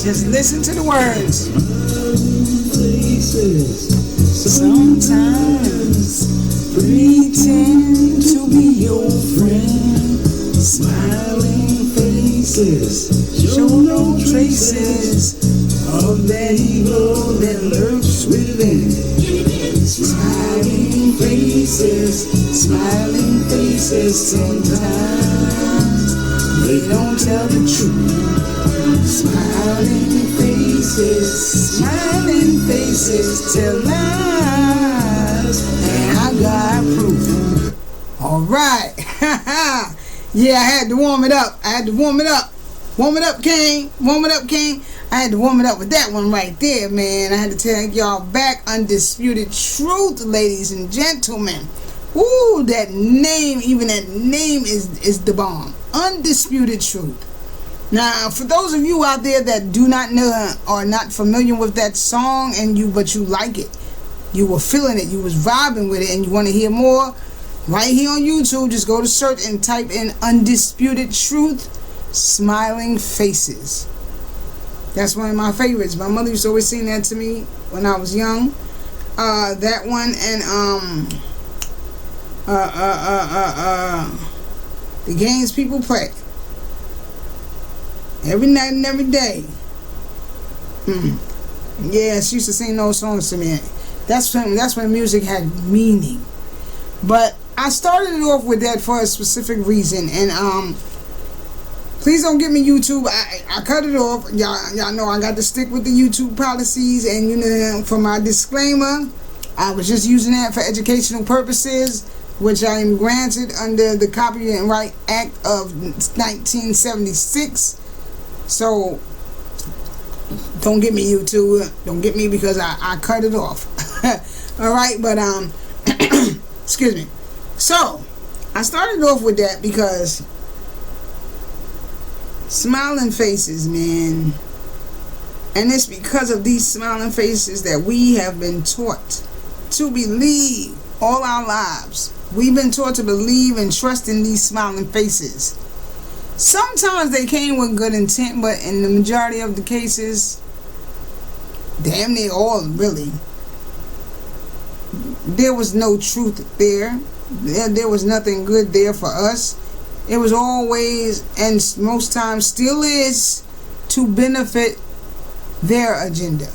Just listen to the words. Sometimes pretend to be your friend. Smiling faces show no traces of that evil that lurks within. Smiling faces, sometimes they don't tell the truth. Smiling faces tell lies, and I got proof. All right. Yeah, I had to warm it up. Warm it up, King. I had to warm it up with that one right there, man. I had to take y'all back. Undisputed Truth, ladies and gentlemen. Ooh, that name is the bomb. Undisputed Truth. Now, for those of you out there that do not know or not familiar with that song, but you like it, you were feeling it, you was vibing with it, and you want to hear more, right here on YouTube, just go to search and type in Undisputed Truth, Smiling Faces. That's one of my favorites. My mother used to always sing that to me when I was young. That one and the games people play every night and every day. Yeah, she used to sing those songs to me. That's when music had meaning. But I started it off with that for a specific reason, and please don't get me YouTube. I cut it off. Y'all know I got to stick with the YouTube policies, and you know, for my disclaimer, I was just using that for educational purposes, which I am granted under the Copyright Act of 1976. So don't get me, YouTube. Don't get me, because I cut it off. All right, but excuse me. So I started off with that because smiling faces, man. And it's because of these smiling faces that we have been taught to believe all our lives. We've been taught to believe and trust in these smiling faces. Sometimes they came with good intent, but in the majority of the cases, damn near all really, there was no truth there. There was nothing good there for us. It was always, and most times still is, to benefit their agenda.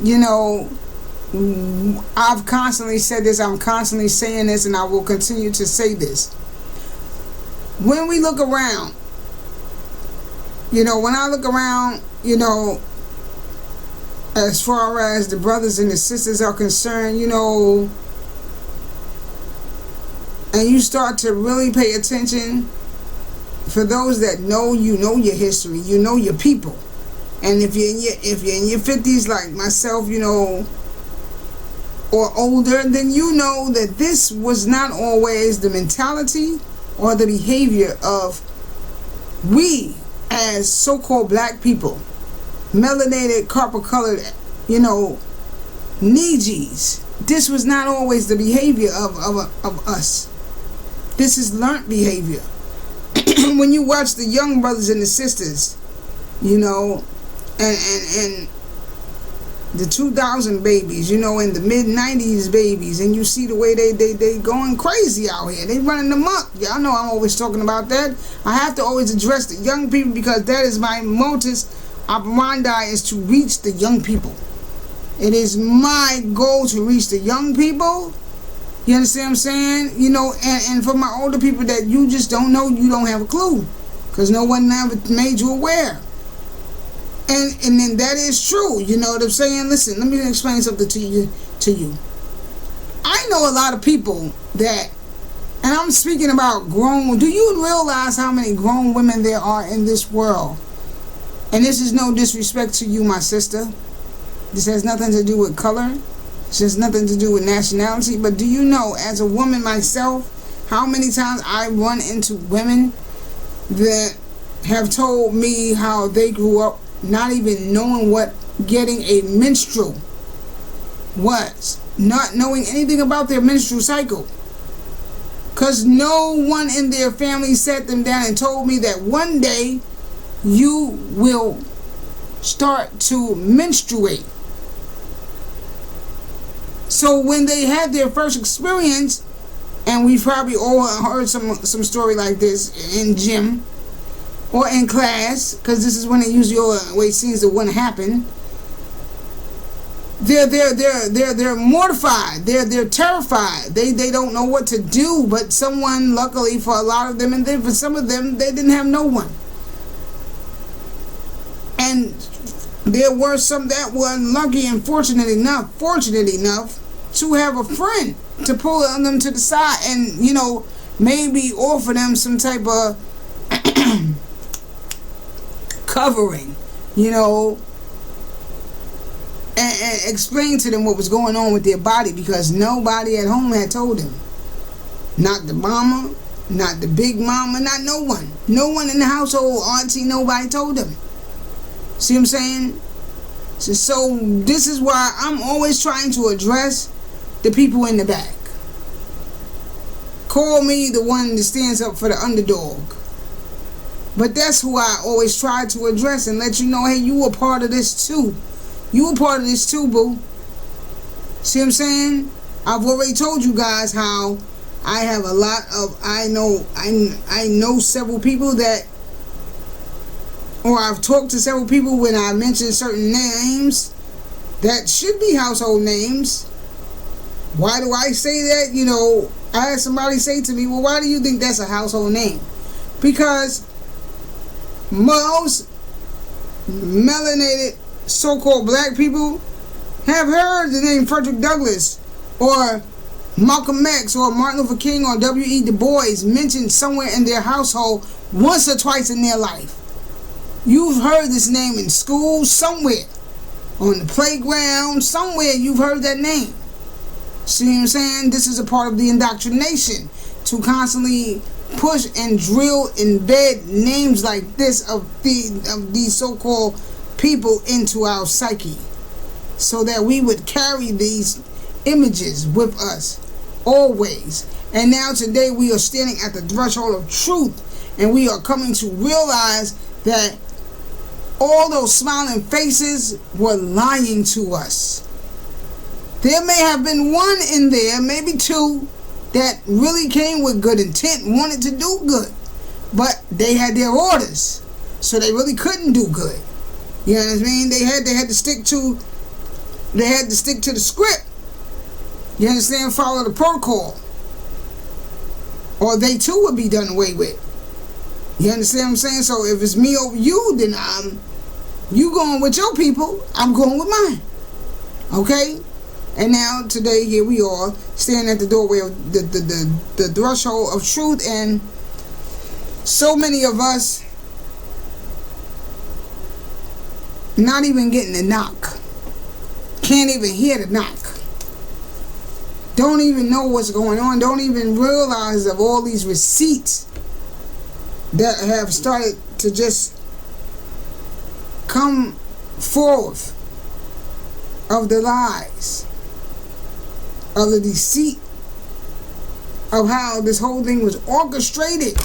You know, I've constantly said this, I'm constantly saying this, and I will continue to say this. When we look around, you know, when I look around, you know, as far as the brothers and the sisters are concerned, you know, and you start to really pay attention, for those that know, you know your history, you know your people. And if you're in your 50s like myself, you know, or older, then you know that this was not always the mentality or the behavior of we as so-called black people, melanated, copper-colored, you know, Nijis. This was not always the behavior of us. This is learned behavior. When you watch the young brothers and the sisters, you know, and the 2000 babies, you know, and the mid-90s babies, and you see the way they going crazy out here. They running amok. Y'all know I'm always talking about that. I have to always address the young people, because that is my modus operandi, is to reach the young people. It is my goal to reach the young people. You understand what I'm saying? You know, and for my older people that you just don't know, you don't have a clue, because no one ever made you aware. And then that is true. You know what I'm saying? Listen, let me explain something to you. I know a lot of people that, and I'm speaking about grown, do you realize how many grown women there are in this world? And this is no disrespect to you, my sister. This has nothing to do with color. This has nothing to do with nationality. But do you know, as a woman myself, how many times I run into women that have told me how they grew up not even knowing what getting a menstrual was, not knowing anything about their menstrual cycle, because no one in their family sat them down and told me that one day you will start to menstruate. So when they had their first experience, and we probably all heard some story like this in gym or in class, because this is when it usually always seems to want to happen. They're mortified. They're terrified. They don't know what to do. But someone, luckily for a lot of them, and then for some of them, they didn't have no one. And there were some that were lucky and fortunate enough to have a friend to pull them to the side and, you know, maybe offer them some type of covering, you know, and explain to them what was going on with their body, because nobody at home had told them. Not the mama, not the big mama, not no one. No one in the household, auntie, nobody told them. See what I'm saying? So this is why I'm always trying to address the people in the back. Call me the one that stands up for the underdog. But that's who I always try to address and let you know, hey, you were part of this too. You were part of this too, boo. See what I'm saying? I've already told you guys how I have a lot of, I know several people that, or I've talked to several people when I mention certain names that should be household names. Why do I say that? You know, I had somebody say to me, well, why do you think that's a household name? Because most melanated so-called black people have heard the name Frederick Douglass or Malcolm X or Martin Luther King or W.E. Du Bois mentioned somewhere in their household once or twice in their life. You've heard this name in school, somewhere, on the playground, somewhere you've heard that name. See what I'm saying? This is a part of the indoctrination to constantly push and drill, embed names like this of these so-called people into our psyche, so that we would carry these images with us always. And now today we are standing at the threshold of truth, and we are coming to realize that all those smiling faces were lying to us. There may have been one in there, maybe two, that really came with good intent, wanted to do good, but they had their orders, so they really couldn't do good. You know what I mean? They had to stick to the script. You understand? Follow the protocol, or they too would be done away with. You understand what I'm saying? So if it's me over you, then you going with your people, I'm going with mine. Okay? And now today here we are standing at the doorway of the threshold of truth, and so many of us not even getting a knock. Can't even hear the knock. Don't even know what's going on. Don't even realize of all these receipts that have started to just come forth of the lies, of the deceit, of how this whole thing was orchestrated.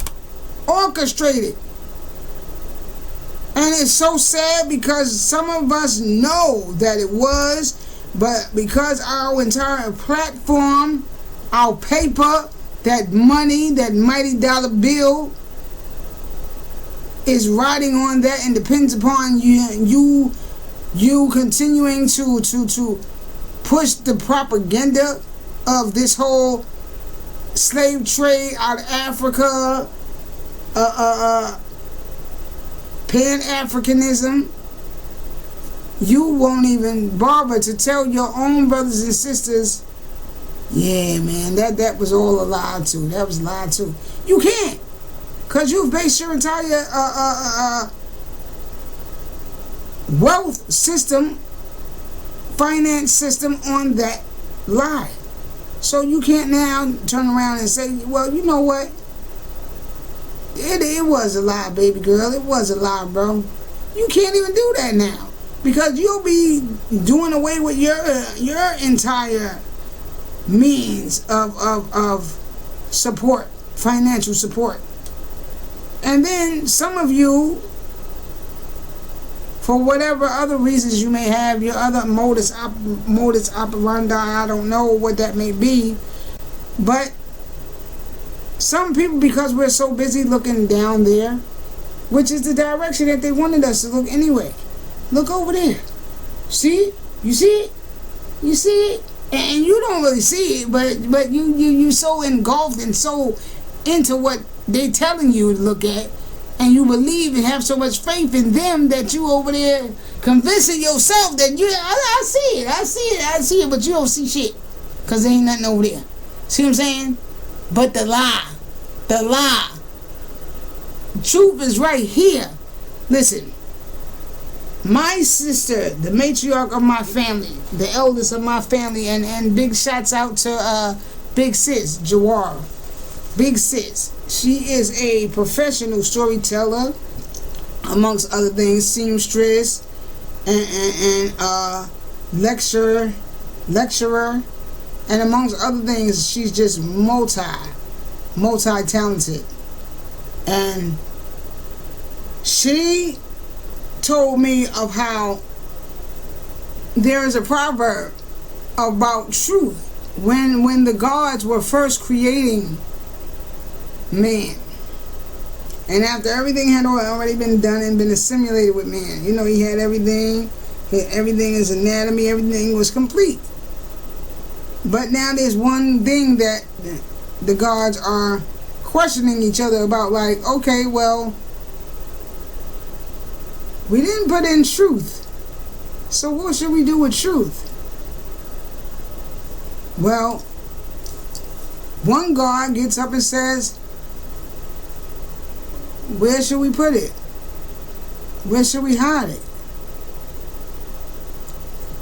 And it's so sad because some of us know that it was, but because our entire platform, our paper, that money, that mighty dollar bill is riding on that and depends upon you continuing to push the propaganda of this whole slave trade out of Africa, Pan-Africanism. You won't even bother to tell your own brothers and sisters, yeah, man, that was all a lie too. That was a lie too. You can't, because you've based your entire wealth system, finance system on that lie. So you can't now turn around and say, well, you know what? It was a lie, baby girl. It was a lie, bro. You can't even do that now, because you'll be doing away with your entire means of support, financial support. And then some of you for whatever other reasons you may have, your other modus operandi, I don't know what that may be. But some people, because we're so busy looking down there, which is the direction that they wanted us to look anyway. Look over there. See? You see it? You see it? And you don't really see it, but you so engulfed and so into what they're telling you to look at, and you believe and have so much faith in them that you over there convincing yourself that I see it, but you don't see shit, because there ain't nothing over there. See what I'm saying? But the lie, truth is right here. Listen, my sister, the matriarch of my family, the eldest of my family, and big shouts out to Big Sis, Jawara. Big Sis. She is a professional storyteller, amongst other things, seamstress, and lecturer, and amongst other things, she's just multi-talented. And she told me of how there is a proverb about truth. When the gods were first creating man, and after everything had already been done and been assimilated with man, you know, he had everything, his anatomy, everything was complete. But now there's one thing that the gods are questioning each other about, like, okay, well, we didn't put in truth, so what should we do with truth? Well, one god gets up and says, where should we put it? Where should we hide it?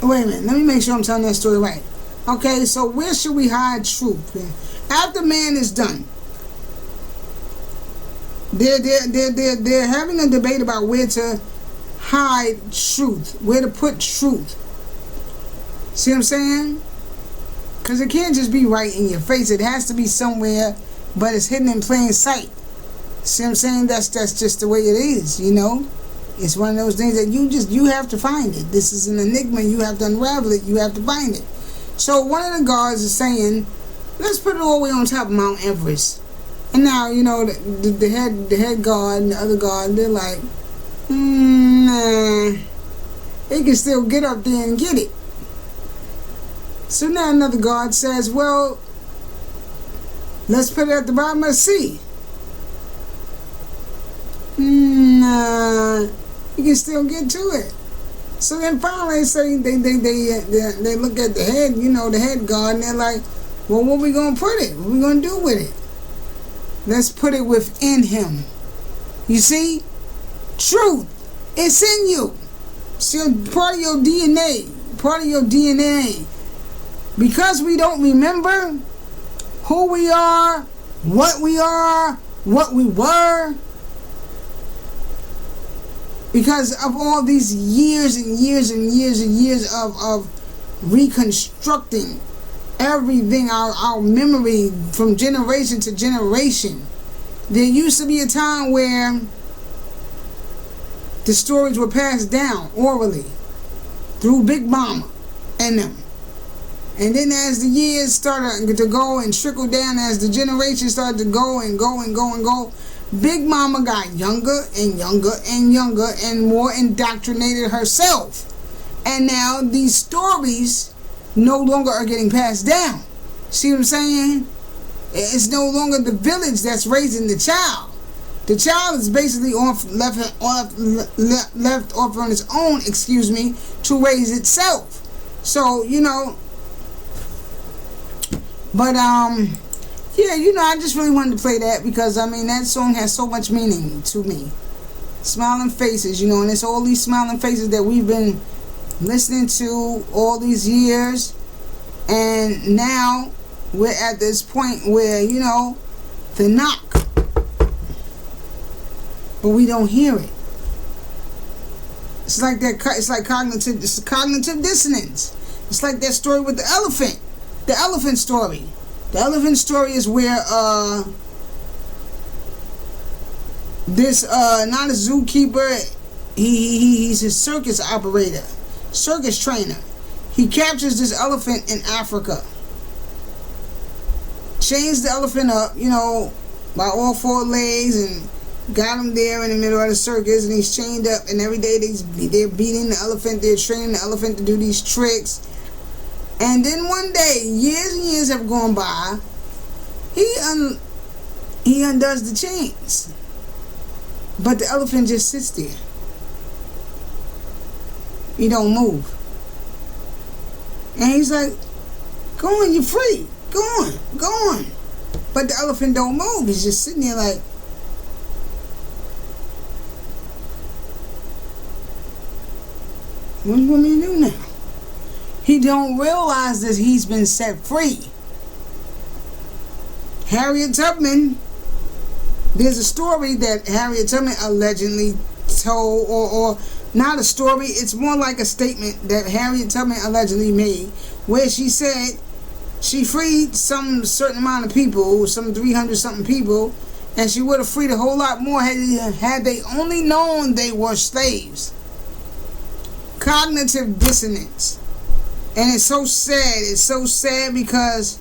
Wait a minute, let me make sure I'm telling that story right. Okay, so where should we hide truth? After man is done, they're having a debate about where to hide truth, where to put truth. See what I'm saying? Because it can't just be right in your face. It has to be somewhere, but it's hidden in plain sight. See what I'm saying? That's just the way it is, you know? It's one of those things that you have to find it. This is an enigma. You have to unravel it. You have to find it. So one of the gods is saying, let's put it all the way on top of Mount Everest. And now, you know, the head god and the other god, they're like, nah, they can still get up there and get it. So now another god says, well, let's put it at the bottom of the sea. Nah, you can still get to it. So then finally they say, they look at the head, you know, the head god, and they're like, well, what we gonna put it? What we gonna do with it? Let's put it within him. You see? Truth. It's in you. It's part of your DNA. Part of your DNA. Because we don't remember who we are, what we were, because of all these years and years and years and years of reconstructing everything, our memory from generation to generation. There used to be a time where the stories were passed down orally through Big Mama and them. And then as the years started to go and trickle down, as the generations started to go and go and go and go, Big Mama got younger and younger and younger and more indoctrinated herself. And now these stories no longer are getting passed down. See what I'm saying? It's no longer the village that's raising the child. The child is basically left off on its own, to raise itself. So, you know, but yeah, you know, I just really wanted to play that because, I mean, that song has so much meaning to me. Smiling faces, you know, and it's all these smiling faces that we've been listening to all these years. And now we're at this point where, you know, the knock, but we don't hear it. It's like that. It's like cognitive dissonance. It's like that story with the elephant. The elephant story. The elephant story is where this not a zookeeper, he's a circus operator, circus trainer. He captures this elephant in Africa, chains the elephant up, by all four legs, and got him there in the middle of the circus, and he's chained up, and every day they're beating the elephant, they're training the elephant to do these tricks. And then one day, years and years have gone by, he undoes the chains, but the elephant just sits there. He don't move. And he's like, go on, you're free. Go on, go on. But the elephant don't move. He's just sitting there like, what do you want me to do now? He don't realize that he's been set free. Harriet Tubman, there's a story that Harriet Tubman allegedly told, or not a story, it's more like a statement that Harriet Tubman allegedly made, where she said she freed some certain amount of people, some 300 something people, and she would have freed a whole lot more had they only known they were slaves. Cognitive dissonance. And it's so sad because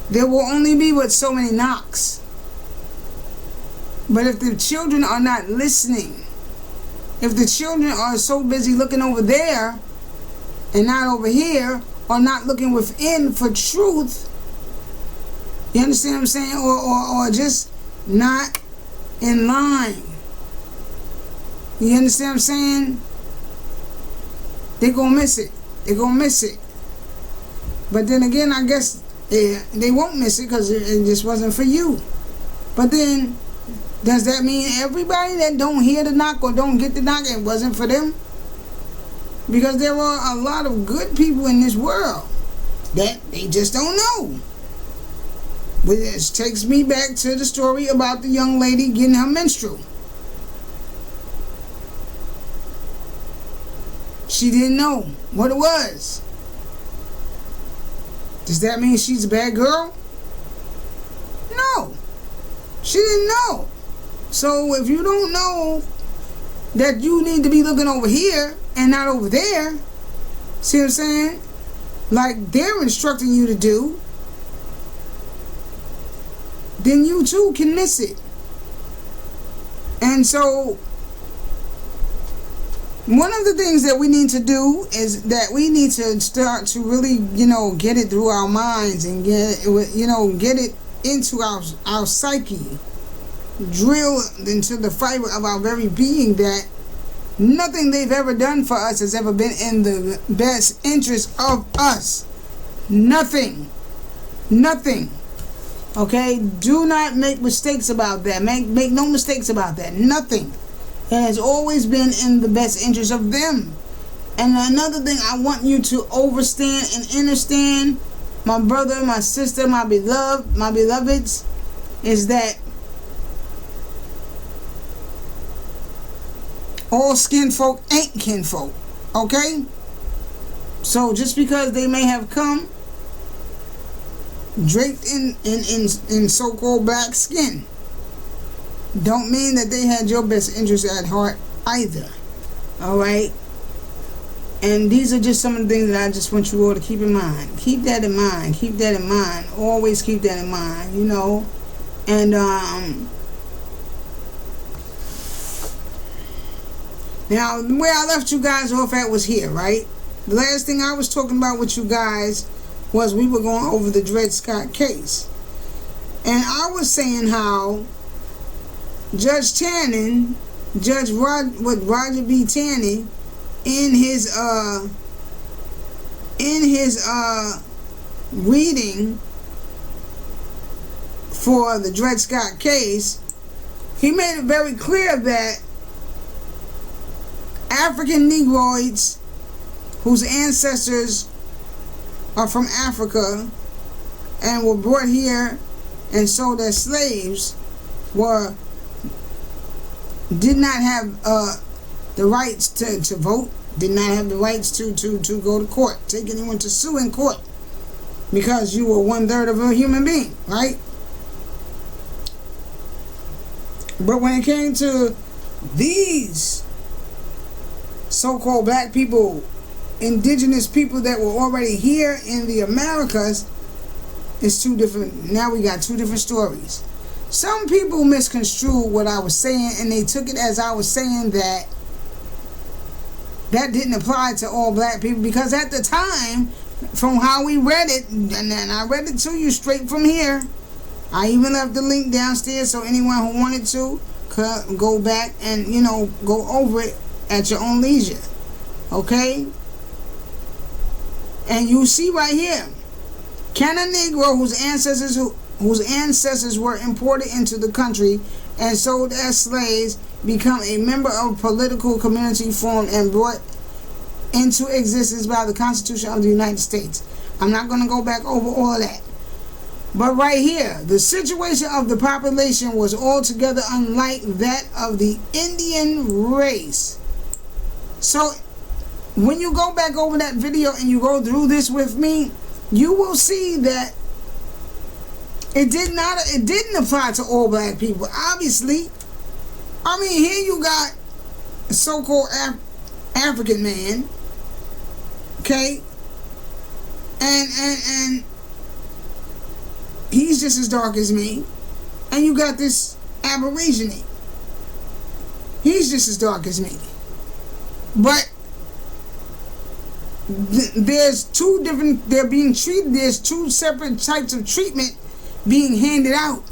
there will only be but so many knocks. But if the children are not listening, if the children are so busy looking over there and not over here, or not looking within for truth, you understand what I'm saying? Or just not in line. You understand what I'm saying? They're going to miss it. They're going to miss it. But then again, I guess they won't miss it because it just wasn't for you. But then, does that mean everybody that don't hear the knock or don't get the knock, it wasn't for them? Because there are a lot of good people in this world that they just don't know. Which takes me back to the story about the young lady getting her menstrual. She didn't know what it was. Does that mean she's a bad girl? No. She didn't know. So if you don't know that you need to be looking over here and not over there, see what I'm saying? Like they're instructing you to do, then you too can miss it. And so one of the things that we need to do is that we need to start to really, get it through our minds and get it into our psyche, drill into the fiber of our very being that nothing they've ever done for us has ever been in the best interest of us. Nothing. Nothing. Okay? Do not make mistakes about that. Make no mistakes about that. Nothing. It has always been in the best interest of them. And another thing I want you to understand and understand, my brother, my sister, my beloveds, is that all skin folk ain't kinfolk. Okay? So just because they may have come draped in so-called black skin, don't mean that they had your best interest at heart either. Alright? And these are just some of the things that I just want you all to keep in mind. Keep that in mind. Keep that in mind. Always keep that in mind, And now, where I left you guys off at was here, right? The last thing I was talking about with you guys was we were going over the Dred Scott case. And I was saying how Judge Tannin, Roger B. Tannin, in his reading for the Dred Scott case, he made it very clear that African Negroids whose ancestors are from Africa and were brought here and sold as slaves did not have the rights to vote, did not have the rights to go to court, take anyone to sue in court, because you were 1/3 of a human being, right? But when it came to These so-called black people, indigenous people that were already here in the Americas, is two different. Now we got two different stories. Some people misconstrued what I was saying, and they took it as I was saying that didn't apply to all black people, because at the time, from how we read it, and then I read it to you straight from here. I even left the link downstairs so anyone who wanted to could go back and, go over it at your own leisure. Okay? And you see right here, can a Negro whose ancestors were imported into the country and sold as slaves become a member of a political community formed and brought into existence by the Constitution of the United States? I'm not going to go back over all of that. But right here, the situation of the population was altogether unlike that of the Indian race. So when you go back over that video and you go through this with me, you will see that it didn't apply to all black people. Obviously, I mean, here you got a so-called African man, okay, and he's just as dark as me, and you got this Aborigine. He's just as dark as me, but there's two different. They're being treated. There's two separate types of treatment being handed out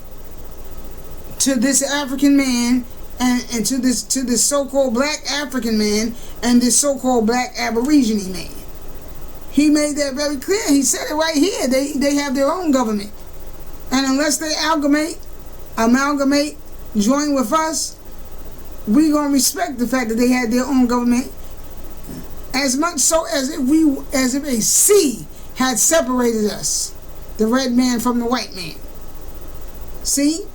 to this African man and to this so-called black African man and this so-called black Aborigine man. He made that very clear. He said it right here. They have their own government, and unless they amalgamate, join with us, we gonna respect the fact that they had their own government. As much so as if a sea had separated us, the red man from the white man. See?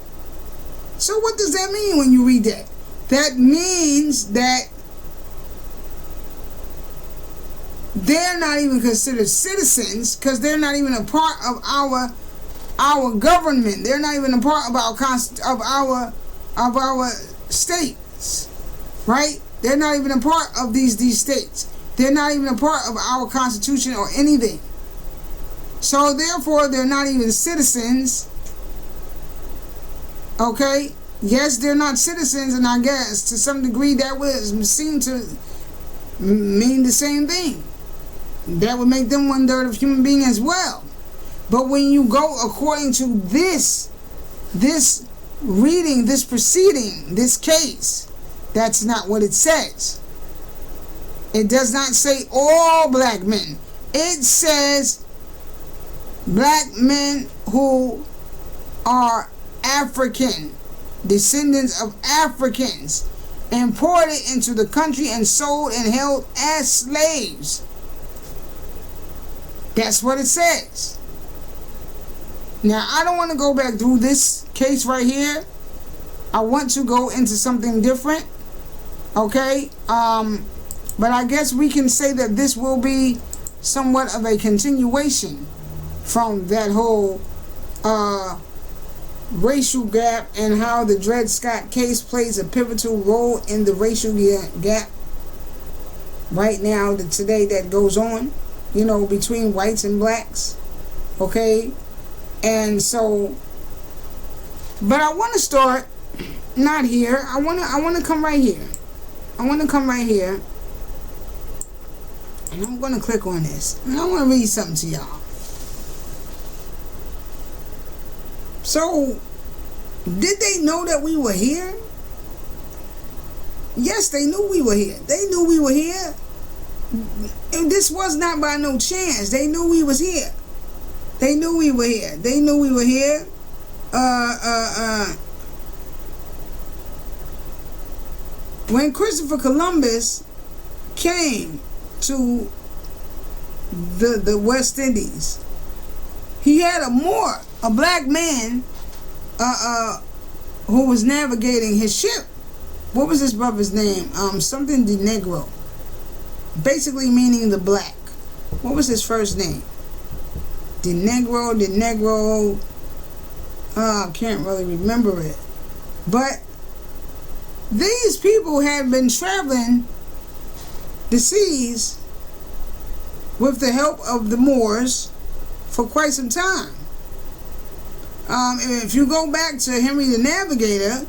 So what does that mean when you read that? That means that they're not even considered citizens, because they're not even a part of our government. They're not even a part of our states, right? They're not even a part of these states. They're not even a part of our Constitution or anything. So therefore, they're not even citizens. Okay? Yes, they're not citizens, and I guess to some degree that would seem to mean the same thing. That would make them one third of human being as well. But when you go according to this reading, this proceeding, this case, that's not what it says. It does not say all black men. It says black men who are African, descendants of Africans, imported into the country and sold and held as slaves. That's what it says. Now, I don't want to go back through this case right here. I want to go into something different. Okay? But I guess we can say that this will be somewhat of a continuation from that whole racial gap, and how the Dred Scott case plays a pivotal role in the racial gap right now, today, that goes on, between whites and blacks. Okay? And so, but I want to start not here. I want to come right here. I want to come right here. And I'm going to click on this. And I want to read something to y'all. So, did they know that we were here? Yes, they knew we were here. They knew we were here. And this was not by no chance. They knew we was here. They knew we were here. They knew we were here. When Christopher Columbus came to the West Indies, he had a black man who was navigating his ship. What was his brother's name? Something de Negro, basically meaning the black. What was his first name? De Negro. I can't really remember it. But these people had been traveling the seas with the help of the Moors for quite some time. If you go back to Henry the Navigator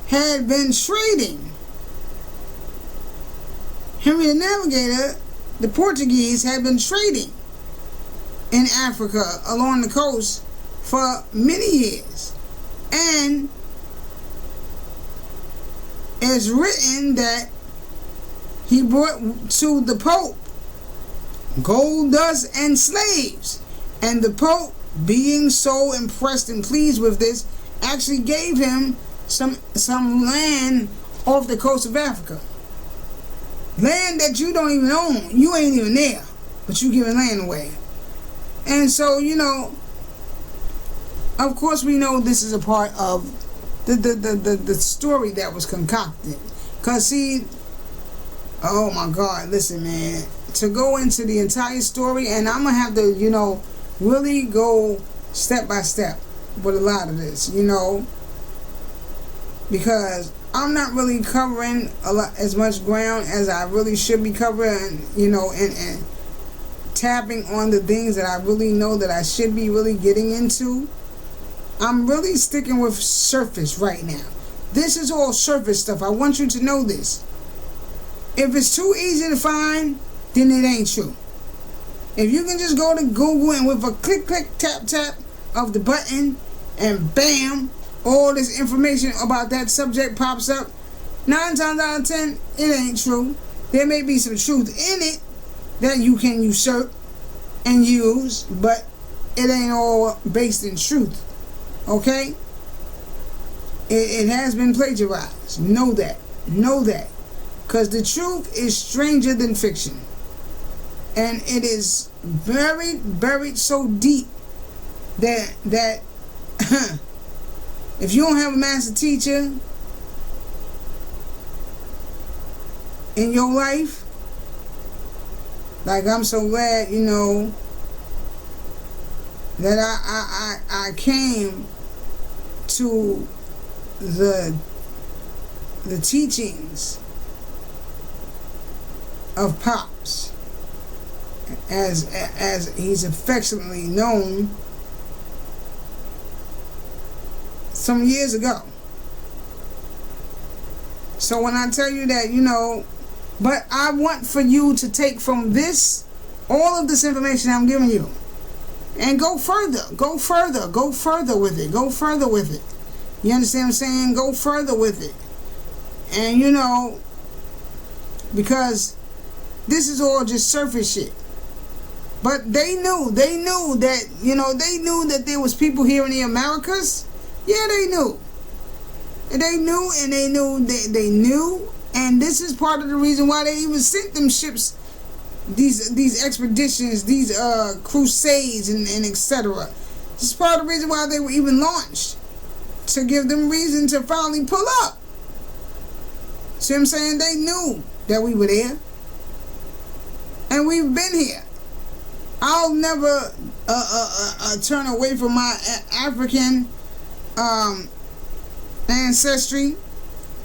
had been trading. Henry the Navigator, the Portuguese, had been trading in Africa along the coast for many years. And it's written that he brought to the Pope gold dust and slaves. And the Pope, being so impressed and pleased with this, actually gave him some land off the coast of Africa. Land that you don't even own. You ain't even there, but you giving land away. And so, you know, of course we know this is a part of the story that was concocted. Because see, oh my God, listen, man, to go into the entire story, and I'm going to have to, you know, really go step by step with a lot of this, you know, because I'm not really covering as much ground as I really should be covering, you know, and tapping on the things that I really know that I should be really getting into. I'm really sticking with surface right now. This is all surface stuff. I want you to know this. If it's too easy to find, then it ain't true. If you can just go to Google and with a click, click, tap, tap of the button and bam, all this information about that subject pops up, 9 times out of 10, it ain't true. There may be some truth in it that you can usurp and use, but it ain't all based in truth. Okay? It has been plagiarized. Know that. Know that. Because the truth is stranger than fiction. And it is very, buried so deep that if you don't have a master teacher in your life, like I'm so glad, you know, that I came to the teachings of Pops, as he's affectionately known, some years ago. So when I tell you that, you know, but I want for you to take from this, all of this information I'm giving you, and go further with it. You understand what I'm saying? Go further with it. And you know, because this is all just surface shit. But they knew that, you know, they knew that there was people here in the Americas. Yeah, they knew. And they knew, and this is part of the reason why they even sent them ships, these expeditions, these crusades, and etc. This is part of the reason why they were even launched, to give them reason to finally pull up. See what I'm saying? They knew that we were there, and we've been here. I'll never turn away from my African ancestry.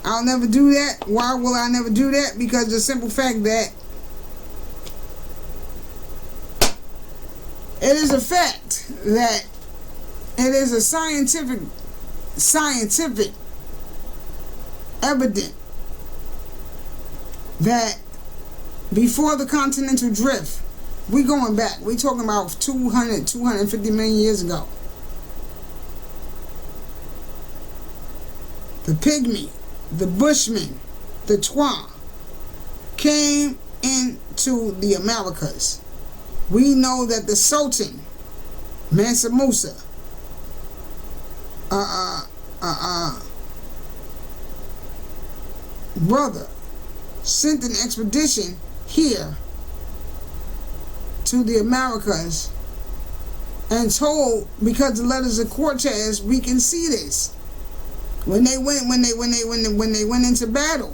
I'll never do that. Why will I never do that? Because the simple fact that it is a fact that it is a scientific evident that before the continental drift, we going back, we talking about 250 million years ago, the pygmy, the bushman, the Twa came into the Americas. We know that the Sultan Mansa Musa brother sent an expedition here to the Americas and told, because the letters of Cortez, we can see this. When they went into battle.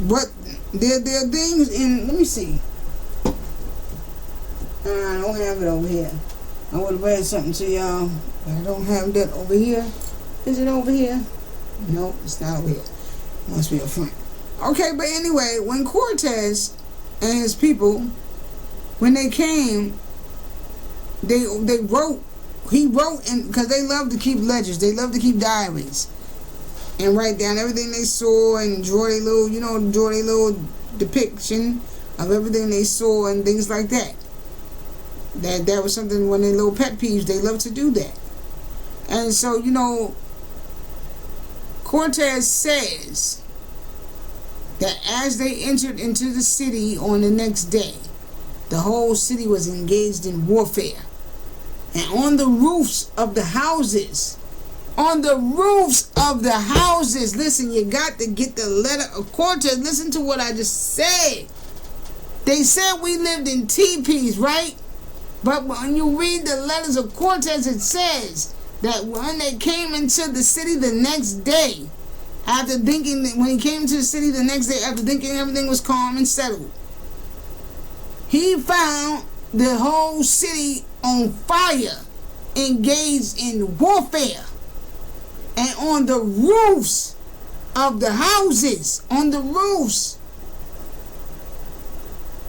But there are things in, let me see. I don't have it over here. I would have read something to y'all, but I don't have that over here. Is it over here? No, it's not over here. Must be up front. Okay, but anyway, when Cortez and his people, when they came, they wrote. He wrote, and because they love to keep ledgers, they love to keep diaries, and write down everything they saw and draw their little depiction of everything they saw and things like that. That was something, one of their little pet peeves. They love to do that. And so, Cortez says that as they entered into the city on the next day, the whole city was engaged in warfare. And on the roofs of the houses, listen, you got to get the letter of Cortez. Listen to what I just said. They said we lived in teepees, right? But when you read the letters of Cortez, it says that when they came into the city the next day, when he came to the city the next day, after thinking everything was calm and settled, he found the whole city on fire, engaged in warfare. And on the roofs of the houses,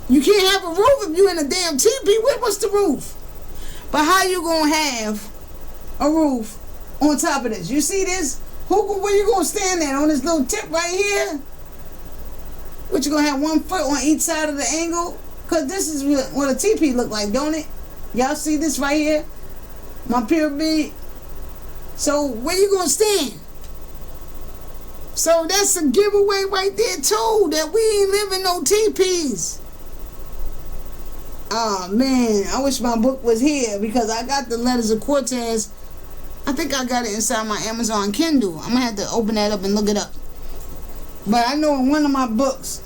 you can't have a roof if you're in a damn teepee. What's the roof? But how you gonna have a roof on top of this? You see this? Where you gonna stand at? On this little tip right here? What, you gonna have 1 foot on each side of the angle? Cause this is what a teepee look like, don't it? Y'all see this right here? My pyramid. So where you gonna stand? So that's a giveaway right there too, that we ain't living no teepees. Oh man, I wish my book was here, because I got the letters of Cortez. I think I got it inside my Amazon Kindle. I'm gonna have to open that up and look it up. But I know in one of my books,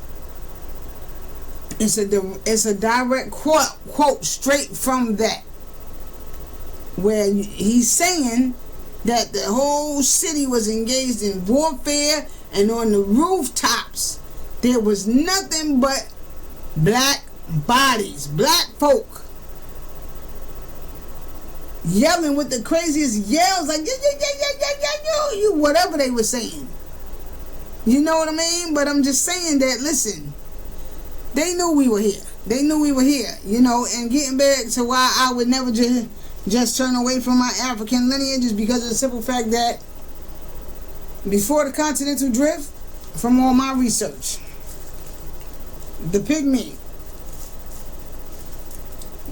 it's a direct quote straight from that, where he's saying that the whole city was engaged in warfare, and on the rooftops there was nothing but black bodies, black folk, yelling with the craziest yells, like you, whatever they were saying. You know what I mean? But I'm just saying that, listen, they knew we were here. And getting back to why I would never just turn away from my African lineage is because of the simple fact that before the continental drift, from all my research, the pygmy,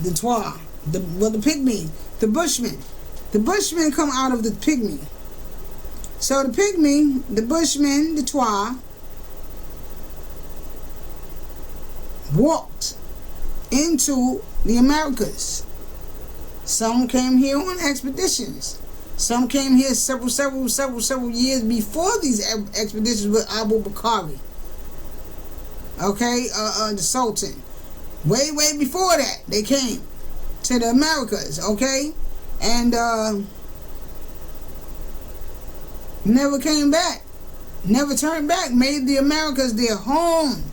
the Twa, the pygmy, the bushmen come out of the pygmy. So the pygmy, the bushmen, the Twa walked into the Americas. Some came here on expeditions. Some came here several years before these expeditions with Abu Bakari. Okay, the Sultan. Way before that, they came to the Americas, okay? And never came back. Never turned back. Made the Americas their home.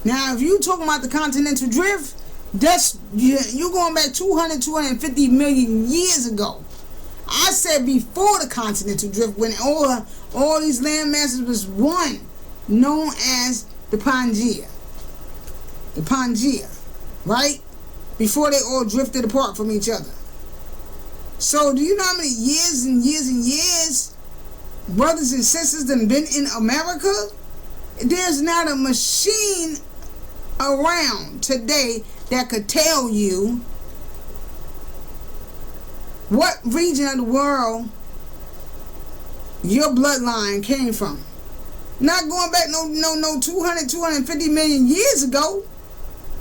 Now, if you talking about the continental drift, you're going back 250 million years ago. I said before the continental drift, when all these land masses was one, known as the Pangea. The Pangea, right? Before they all drifted apart from each other. So do you know how many years and years and years brothers and sisters that have been in America? There's not a machine around today that could tell you what region of the world your bloodline came from. Not going back no 250 million years ago.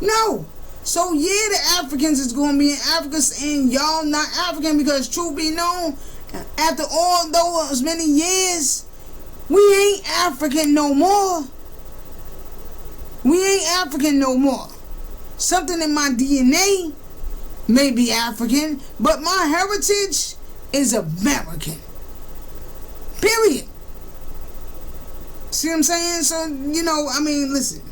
No. So yeah, the Africans is going to be in Africa, and y'all not African, because truth be known, after all those many years, we ain't African no more. We ain't African no more. Something in my DNA may be African, but my heritage is American. Period. See what I'm saying? So, listen,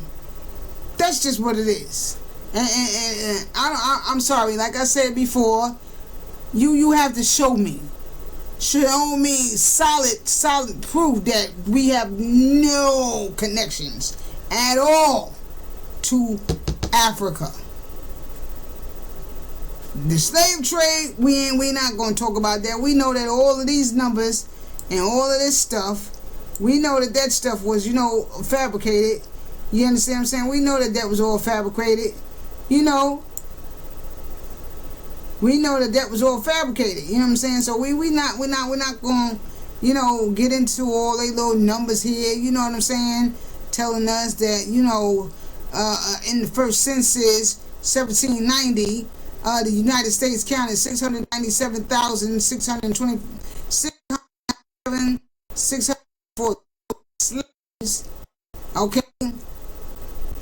that's just what it is. And I'm sorry, like I said before, you have to show me. show me solid proof that we have no connections at all to Africa. The slave trade, we not going to talk about that. We know that all of these numbers and all of this stuff, we know that stuff was, fabricated. You understand what I'm saying? We know that was all fabricated. We know that was all fabricated. You know what I'm saying? So we're not going to, get into all they little numbers here. You know what I'm saying? Telling us that, in the first census, 1790, the United States counted 694 slaves. Okay?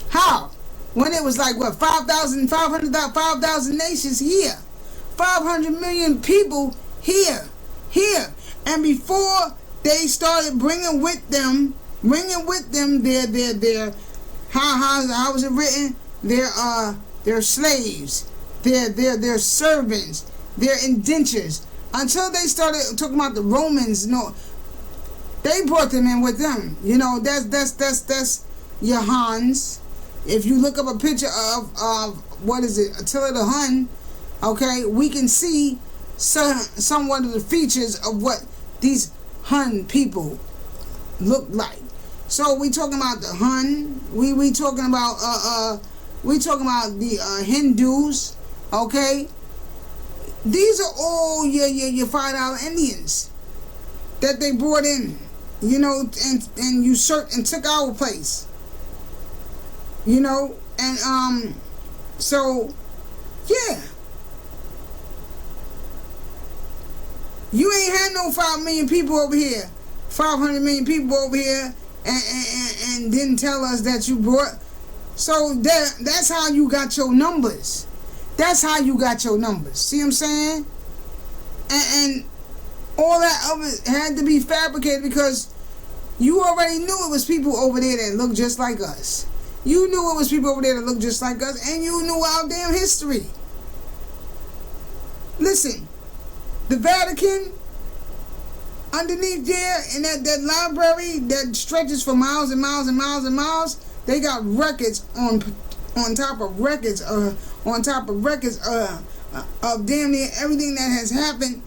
How? When it was like, 5,000 nations here. 500 million people here. And before they started bringing with them their how was it written? Their slaves, their servants, their indentures. Until they started talking about the Romans, they brought them in with them. That's your Huns. If you look up a picture of what is it, Attila the Hun, okay, we can see somewhat of the features of what these Hun people look like. So we talking about the Hun. We talking about the Hindus. Okay, these are all your $5 Indians that they brought in, and usurped and took our place. So yeah. You ain't had no 5 million people over here, 500 million people over here, and didn't tell us that you brought. So that's how you got your numbers. That's how you got your numbers. See what I'm saying? And all that other had to be fabricated because you already knew it was people over there that looked just like us. You knew it was people over there that looked just like us, and you knew our damn history. Listen. The Vatican, underneath there in that library that stretches for miles and miles and miles and miles, they got records on top of records of damn near everything that has happened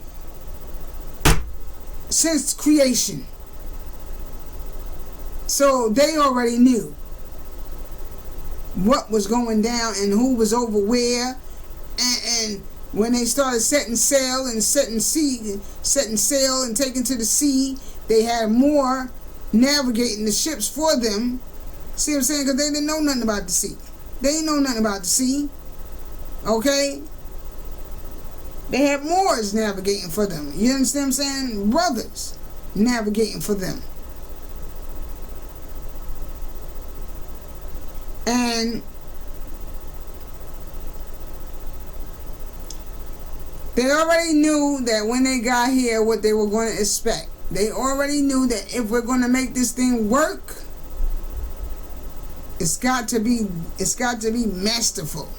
since creation. So they already knew what was going down and who was over where, and when they started setting sail and taking to the sea, they had more navigating the ships for them. See what I'm saying? Because they didn't know nothing about the sea. They didn't know nothing about the sea. Okay? They had Moors navigating for them. You understand what I'm saying? Brothers navigating for them. And they already knew that when they got here what they were going to expect. They already knew that if we're going to make this thing work, it's got to be masterful.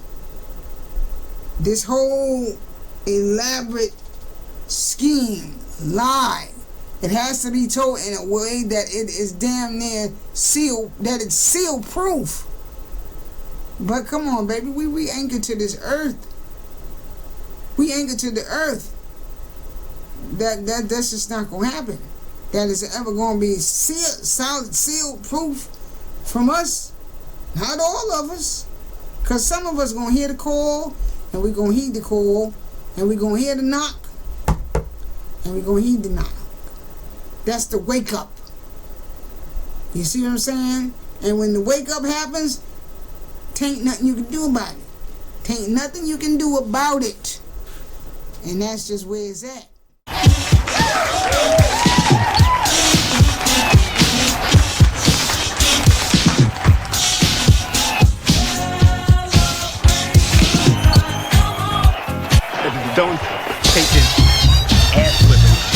This whole elaborate scheme, lie, it has to be told in a way that it is damn near sealed, that it's seal proof. But come on, baby, we anchored to this earth. We anchored to the earth. That's just not gonna happen. That is ever gonna be solid sealed proof from us. Not all of us, cause some of us gonna hear the call, and we gonna heed the call, and we gonna hear the knock, and we gonna heed the knock. That's the wake up. You see what I'm saying? And when the wake up happens, tain't nothing you can do about it. Tain't nothing you can do about it. And that's just where it's at. Don't take this ass whipping